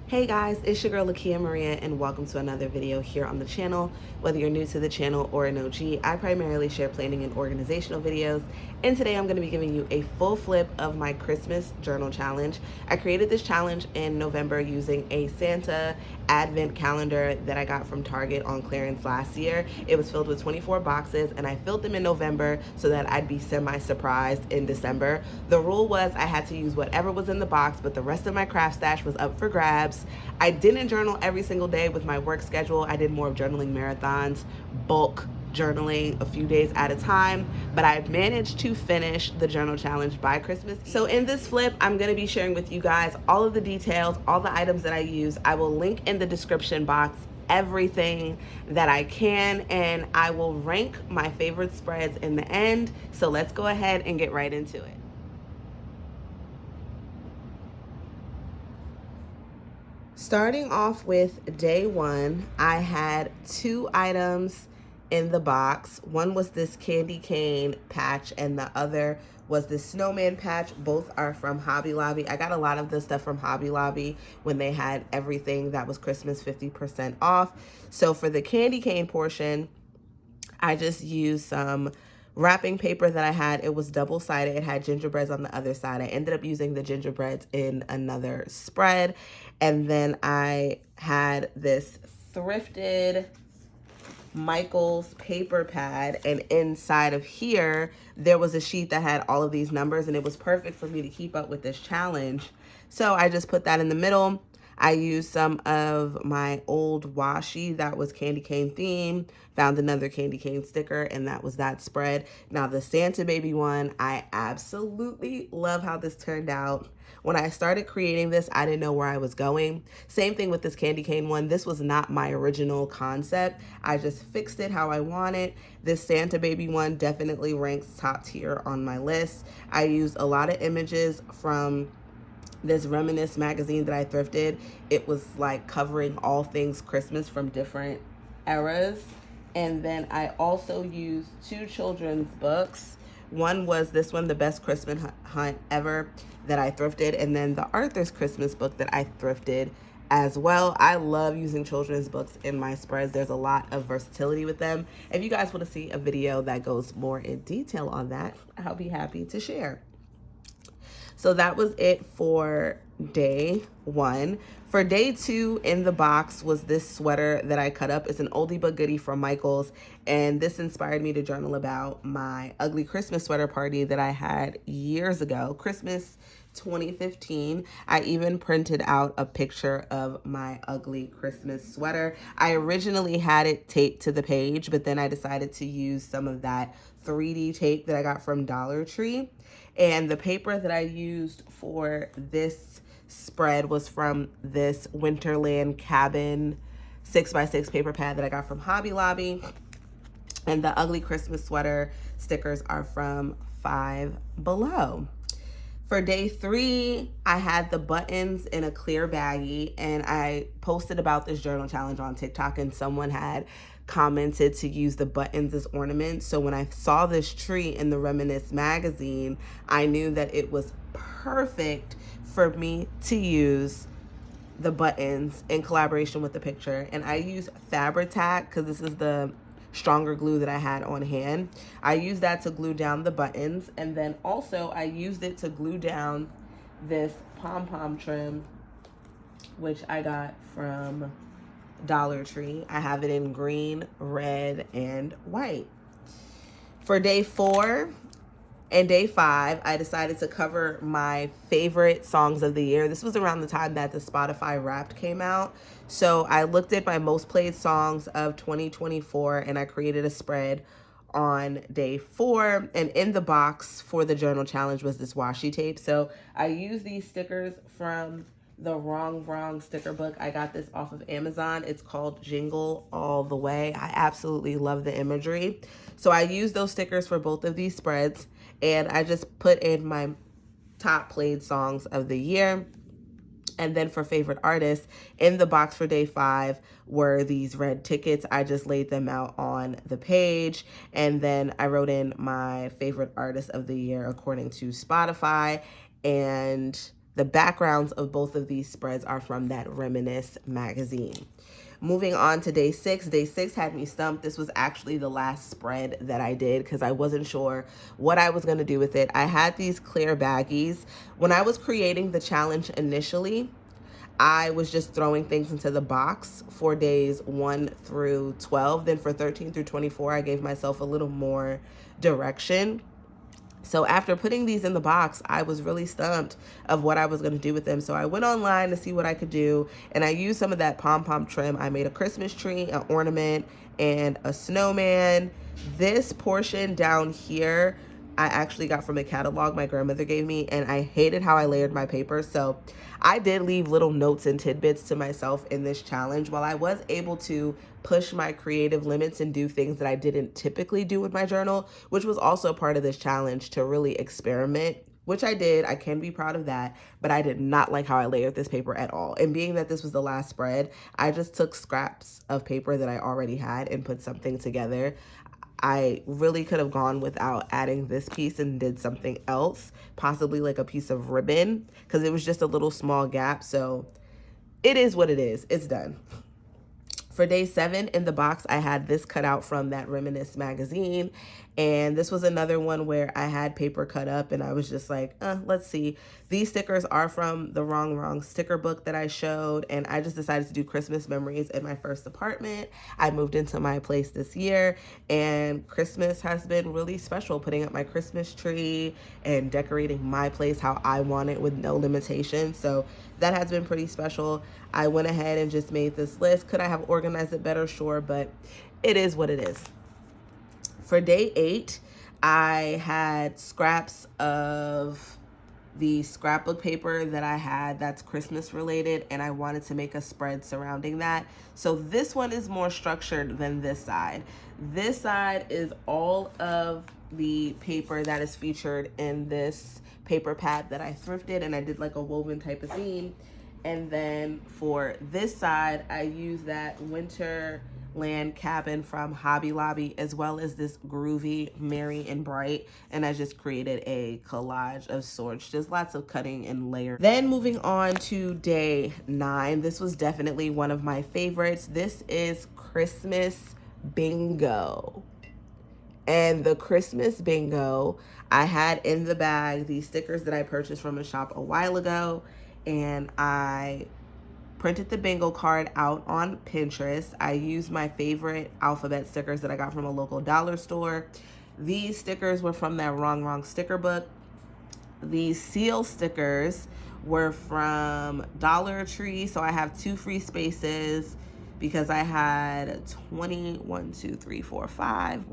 Hey guys, it's your girl Lakia Maria and welcome to another video here on the channel. Whether you're new to the channel or an OG, I primarily share planning and organizational videos, and today I'm going to be giving you a full flip of my Christmas journal challenge. I created this challenge in November using a Santa advent calendar that I got from Target on clearance last year. It was filled with 24 boxes and I filled them in November so that I'd be semi-surprised in December. The rule was I had to use whatever was in the box, but the rest of my craft stash was up for grabs. I didn't journal every single day with my work schedule. I did more of journaling marathons, bulk journaling a few days at a time, but I managed to finish the journal challenge by Christmas. So in this flip, I'm going to be sharing with you guys all of the details, all the items that I use. I will link in the description box everything that I can, and I will rank my favorite spreads in the end. So let's go ahead and get right into it. Starting off with day one, I had two items in the box. One was this candy cane patch and the other was this snowman patch. Both are from Hobby Lobby. I got a lot of this stuff from Hobby Lobby when they had everything that was Christmas 50% off. So for the candy cane portion, I just used some wrapping paper that I had. It was double-sided. It had gingerbreads on the other side. I ended up using the gingerbreads in another spread. And then I had this thrifted Michael's paper pad, and inside of here there was a sheet that had all of these numbers, and it was perfect for me to keep up with this challenge. So I just put that in the middle. I used some of my old washi that was candy cane theme, found another candy cane sticker, and that was that spread. Now the Santa baby one, I absolutely love how this turned out. When I started creating this, I didn't know where I was going. Same thing with this candy cane one. This was not my original concept. I just fixed it how I want it. This Santa baby one definitely ranks top tier on my list. I used a lot of images from this Reminisce magazine that I thrifted. It was like covering all things Christmas from different eras. And then I also used two children's books. One was this one, The Best Christmas Hunt Ever, that I thrifted, and then the Arthur's Christmas book that I thrifted as well. I love using children's books in my spreads. There's a lot of versatility with them. If you guys want to see a video that goes more in detail on that, I'll be happy to share. So that was it for day one. For day two, in the box was this sweater that I cut up. It's an oldie but goodie from Michael's, and this inspired me to journal about my ugly Christmas sweater party that I had years ago, Christmas 2015. I even printed out a picture of my ugly Christmas sweater. I originally had it taped to the page, but then I decided to use some of that 3D tape that I got from Dollar Tree. And the paper that I used for this spread was from this Winterland Cabin 6x6 paper pad that I got from Hobby Lobby. And the ugly Christmas sweater stickers are from Five Below. For day three, I had the buttons in a clear baggie, and I posted about this journal challenge on TikTok, and someone had commented to use the buttons as ornaments. So when I saw this tree in the Reminisce magazine, I knew that it was perfect for me to use the buttons in collaboration with the picture. And I use Fabri-Tac because this is the stronger glue that I had on hand. I used that to glue down the buttons, and then also I used it to glue down this pom-pom trim, which I got from Dollar Tree. I have it in green, red, and white. For day four and day five, I decided to cover my favorite songs of the year. This was around the time that the Spotify Wrapped came out. So I looked at my most played songs of 2024 and I created a spread on day four. And in the box for the journal challenge was this washi tape. So I used these stickers from the Wrong sticker book. I got this off of Amazon. It's called Jingle All the Way. I absolutely love the imagery. So I used those stickers for both of these spreads, and I just put in my top played songs of the year. And then for favorite artists, in the box for day five were these red tickets. I just laid them out on the page. And then I wrote in my favorite artist of the year according to Spotify. And The backgrounds of both of these spreads are from that Reminisce magazine. Moving on to day 6. Day 6 had me stumped. This was actually the last spread that I did because I wasn't sure what I was going to do with it. I had these clear baggies. When I was creating the challenge initially, I was just throwing things into the box for days 1 through 12. Then for 13 through 24, I gave myself a little more direction. So after putting these in the box, I was really stumped of what I was going to do with them. So I went online to see what I could do, and I used some of that pom-pom trim. I made a Christmas tree, an ornament, and a snowman. This portion down here, I actually got from a catalog my grandmother gave me, and I hated how I layered my paper. So I did leave little notes and tidbits to myself in this challenge. While I was able to push my creative limits and do things that I didn't typically do with my journal, which was also part of this challenge, to really experiment, which I did. I can be proud of that, but I did not like how I layered this paper at all. And being that this was the last spread, I just took scraps of paper that I already had and put something together. I really could have gone without adding this piece and did something else, possibly like a piece of ribbon, because it was just a little small gap. So it is what it is. It's done. For day 7 in the box, I had this cut out from that Reminisce magazine. And this was another one where I had paper cut up and I was just like, let's see. These stickers are from the Wrong sticker book that I showed. And I just decided to do Christmas memories in my first apartment. I moved into my place this year, and Christmas has been really special, putting up my Christmas tree and decorating my place how I want it with no limitations. So that has been pretty special. I went ahead and just made this list. Could I have organized it better? Sure, but it is what it is. For day 8, I had scraps of the scrapbook paper that I had that's Christmas related, and I wanted to make a spread surrounding that. So this one is more structured than this side. This side is all of the paper that is featured in this paper pad that I thrifted, and I did like a woven type of theme. And then for this side, I used that Winterland cabin from Hobby Lobby, as well as this groovy Merry and Bright, and I just created a collage of sorts, just lots of cutting and layering. Then moving on to day 9, this was definitely one of my favorites. This is Christmas Bingo. And the Christmas Bingo, I had in the bag these stickers that I purchased from a shop a while ago, and I printed the bingo card out on Pinterest. I used my favorite alphabet stickers that I got from a local dollar store. These stickers were from that Wrong sticker book. These seal stickers were from Dollar Tree, so I have 2 free spaces because I had 1, 2, 3, 4, 5.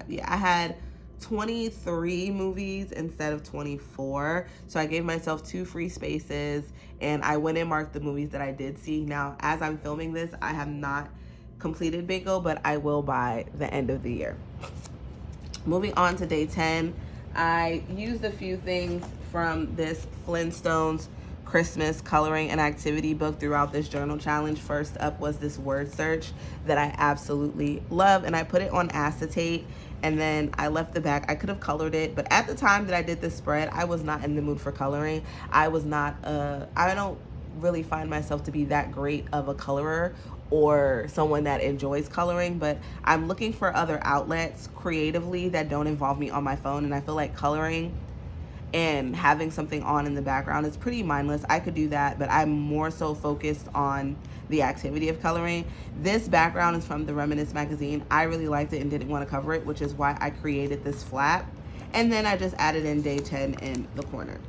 Yeah, I had 23 movies instead of 24. So I gave myself 2 free spaces, and I went and marked the movies that I did see. Now, as I'm filming this, I have not completed bingo, but I will by the end of the year. Moving on to day 10, I used a few things from this Flintstones Christmas coloring and activity book throughout this journal challenge. First up was this word search that I absolutely love, and I put it on acetate, and then I left the back. I could have colored it, but at the time that I did this spread, I was not in the mood for coloring. I don't really find myself to be that great of a colorer or someone that enjoys coloring, but I'm looking for other outlets creatively that don't involve me on my phone, and I feel like coloring and having something on in the background is pretty mindless. I could do that, but I'm more so focused on the activity of coloring. This background is from the Reminisce magazine. I really liked it and didn't want to cover it, which is why I created this flap. And then I just added in day 10 in the corner.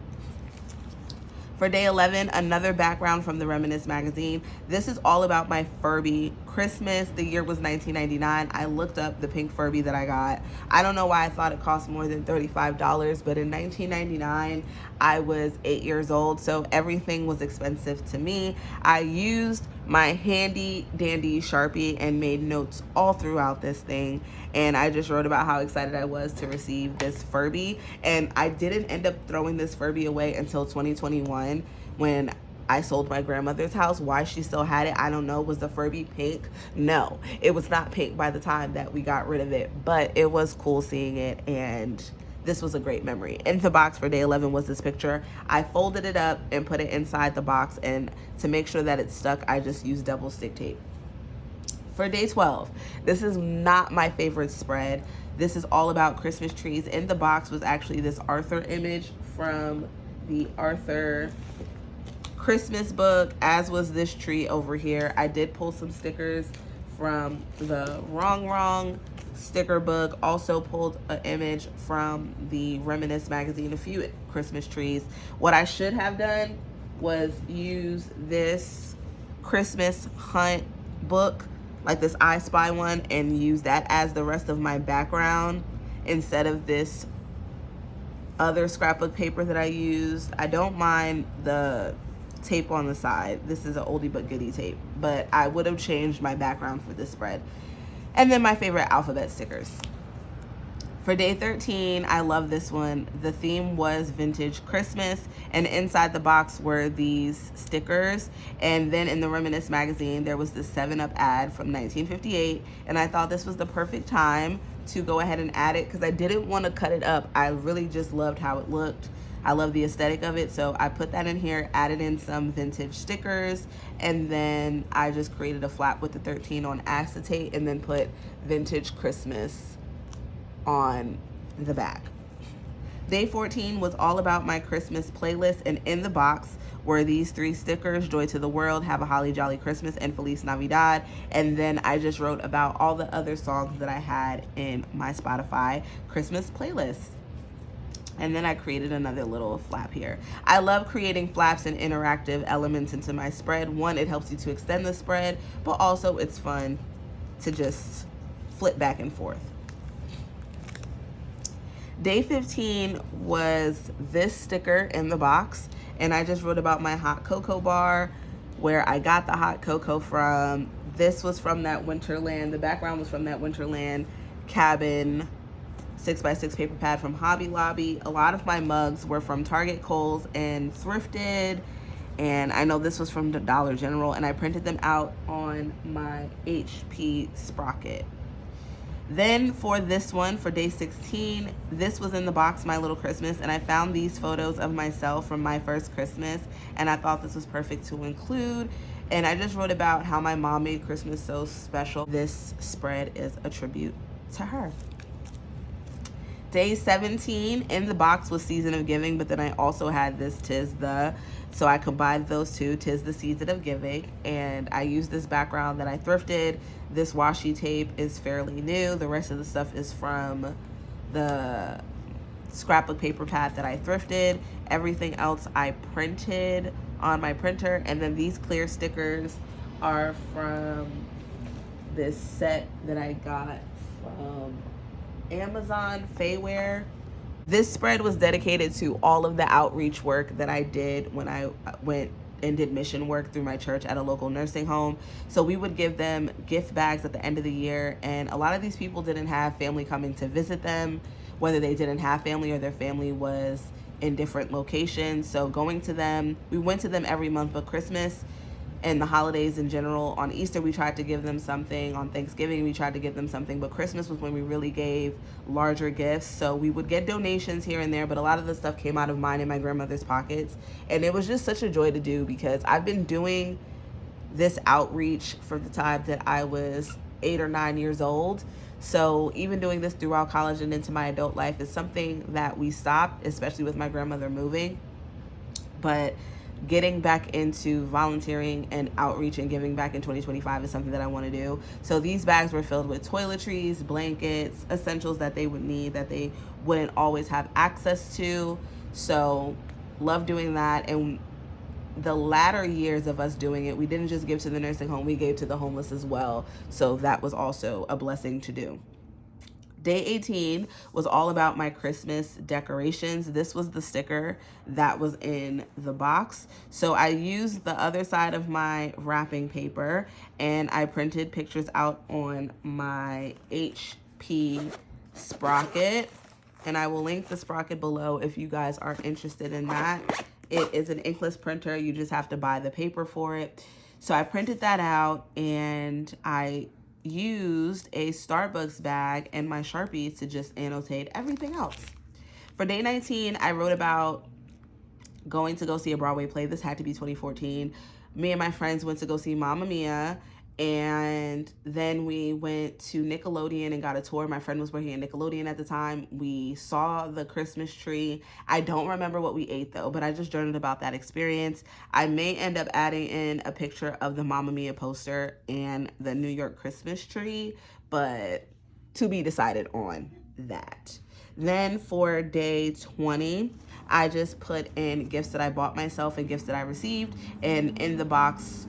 For day 11, another background from the Reminisce magazine. This is all about my Furby Christmas. The year was 1999. I looked up the pink Furby that I got. I don't know why I thought it cost more than $35, but in 1999, I was 8 years old, so everything was expensive to me. I used my handy dandy Sharpie and made notes all throughout this thing, and I just wrote about how excited I was to receive this Furby. And I didn't end up throwing this Furby away until 2021 when I sold my grandmother's house. Why she still had it, I don't know. Was the Furby pink? No, it was not pink by the time that we got rid of it, but it was cool seeing it, and this was a great memory. In the box for day 11 was this picture. I folded it up and put it inside the box, and to make sure that it stuck, I just used double stick tape. For day 12, this is not my favorite spread. This is all about Christmas trees. In the box was actually this Arthur image from the Arthur Christmas book, as was this tree over here. I did pull some stickers from the Wrong sticker book. Also pulled an image from the Reminisce magazine, a few Christmas trees. What I should have done was use this Christmas hunt book, like this I Spy one, and use that as the rest of my background instead of this other scrapbook paper that I used. I don't mind the tape on the side. This is an oldie but goodie tape, but I would have changed my background for this spread. And then my favorite alphabet stickers. For day 13, I love this one. The theme was vintage Christmas, and inside the box were these stickers. And then in the Reminisce magazine, there was this 7-Up ad from 1958, and I thought this was the perfect time to go ahead and add it because I didn't want to cut it up. I really just loved how it looked. I love the aesthetic of it, so I put that in here, added in some vintage stickers, and then I just created a flap with the 13 on acetate and then put vintage Christmas on the back. Day 14 was all about my Christmas playlist, and in the box were these 3 stickers: Joy to the World, Have a Holly Jolly Christmas, and Feliz Navidad. And then I just wrote about all the other songs that I had in my Spotify Christmas playlist. And then I created another little flap here. I love creating flaps and interactive elements into my spread. One, it helps you to extend the spread, but also it's fun to just flip back and forth. Day 15 was this sticker in the box, and I just wrote about my hot cocoa bar, where I got the hot cocoa from. This was from that Winterland. The background was from that Winterland cabin 6x6 paper pad from Hobby Lobby. A lot of my mugs were from Target, Kohl's, and Thrifted. And I know this was from the Dollar General, and I printed them out on my HP sprocket. Then for this one, for day 16, this was in the box, My Little Christmas, and I found these photos of myself from my first Christmas, and I thought this was perfect to include. And I just wrote about how my mom made Christmas so special. This spread is a tribute to her. Day 17, in the box was Season of Giving, but then I also had this Tis the, so I combined those two, Tis the Season of Giving, and I used this background that I thrifted. This washi tape is fairly new. The rest of the stuff is from the scrapbook paper pad that I thrifted. Everything else I printed on my printer, and then these clear stickers are from this set that I got from Amazon, Fayware. This spread was dedicated to all of the outreach work that I did when I went and did mission work through my church at a local nursing home. So we would give them gift bags at the end of the year, and a lot of these people didn't have family coming to visit them, whether they didn't have family or their family was in different locations. So going to them, we went to them every month, but Christmas and the holidays in general, on Easter we tried to give them something, on Thanksgiving we tried to give them something, but Christmas was when we really gave larger gifts. So we would get donations here and there, but a lot of the stuff came out of mine and my grandmother's pockets, and it was just such a joy to do because I've been doing this outreach for the time that I was 8 or 9 years old. So even doing this throughout college and into my adult life is something that we stopped, especially with my grandmother moving. But getting back into volunteering and outreach and giving back in 2025 is something that I want to do. So these bags were filled with toiletries, blankets, essentials that they would need that they wouldn't always have access to. So love doing that. And the latter years of us doing it, we didn't just give to the nursing home, we gave to the homeless as well. So that was also a blessing to do. Day 18 was all about my Christmas decorations. This was the sticker that was in the box. So I used the other side of my wrapping paper and I printed pictures out on my HP sprocket. And I will link the sprocket below if you guys are interested in that. It is an inkless printer. You just have to buy the paper for it. So I printed that out and I used a Starbucks bag and my Sharpies to just annotate everything else. For day 19, I wrote about going to go see a Broadway play. This had to be 2014. Me and my friends went to go see Mamma Mia, and then we went to Nickelodeon and got a tour. My friend was working at Nickelodeon at the time. We saw the Christmas tree. I don't remember what we ate though, but I just journaled about that experience. I may end up adding in a picture of the Mamma Mia poster and the New York Christmas tree, but to be decided on that. Then for day 20, I just put in gifts that I bought myself and gifts that I received. And in the box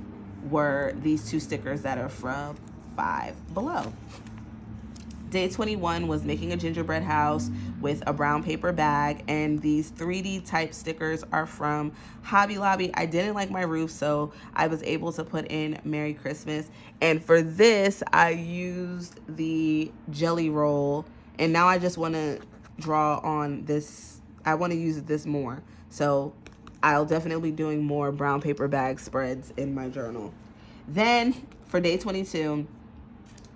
were these 2 stickers that are from Five Below. Day 21 was making a gingerbread house with a brown paper bag, and these 3D type stickers are from Hobby Lobby. I didn't like my roof, so I was able to put in Merry Christmas. And for this, I used the jelly roll, and now I just want to draw on this. I want to use this more. So I'll definitely be doing more brown paper bag spreads in my journal. Then for day 22,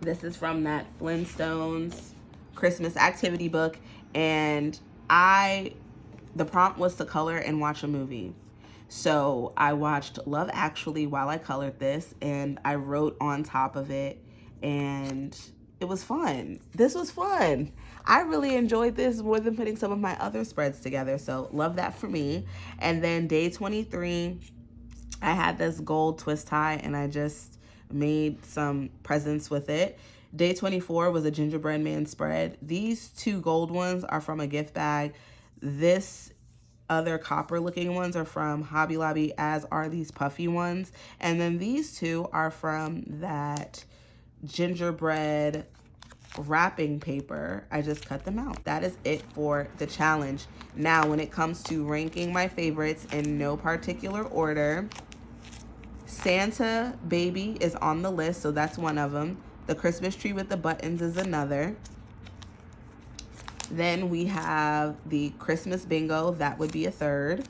this is from that Flintstones Christmas activity book, and the prompt was to color and watch a movie. So I watched Love Actually while I colored this, and I wrote on top of it, and it was fun. This was fun. I really enjoyed this more than putting some of my other spreads together, so love that for me. And then day 23, I had this gold twist tie, and I just made some presents with it. Day 24 was a gingerbread man spread. These 2 gold ones are from a gift bag. This other copper looking ones are from Hobby Lobby, as are these puffy ones. And then these 2 are from that gingerbread wrapping paper. I just cut them out. That is it for the challenge. Now, when it comes to ranking my favorites in no particular order, Santa Baby is on the list, so that's one of them. The Christmas tree with the buttons is another. Then we have the Christmas bingo. That would be a third.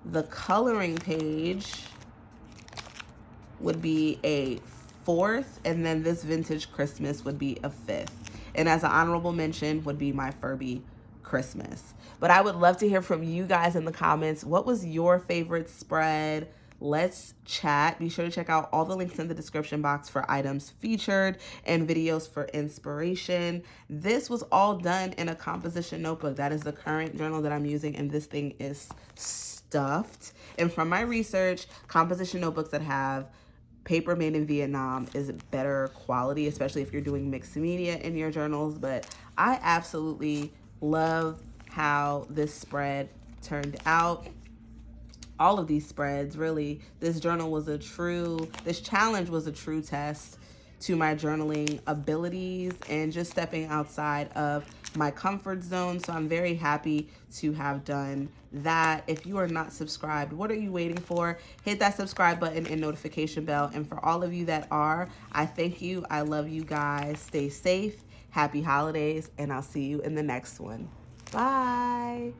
The coloring page would be a fourth, and then this vintage Christmas would be a fifth. And as an honorable mention would be my Furby Christmas. But I would love to hear from you guys in the comments. What was your favorite spread? Let's chat. Be sure to check out all the links in the description box for items featured and videos for inspiration. This was all done in a composition notebook. That is the current journal that I'm using, and this thing is stuffed. And from my research, composition notebooks that have paper made in Vietnam is better quality, especially if you're doing mixed media in your journals. But I absolutely love how this spread turned out. All of these spreads, really. This challenge was a true test to my journaling abilities and just stepping outside of my comfort zone. So I'm very happy to have done that. If you are not subscribed, what are you waiting for? Hit that subscribe button and notification bell. And for all of you that are, I thank you. I love you guys. Stay safe. Happy holidays, and I'll see you in the next one. Bye.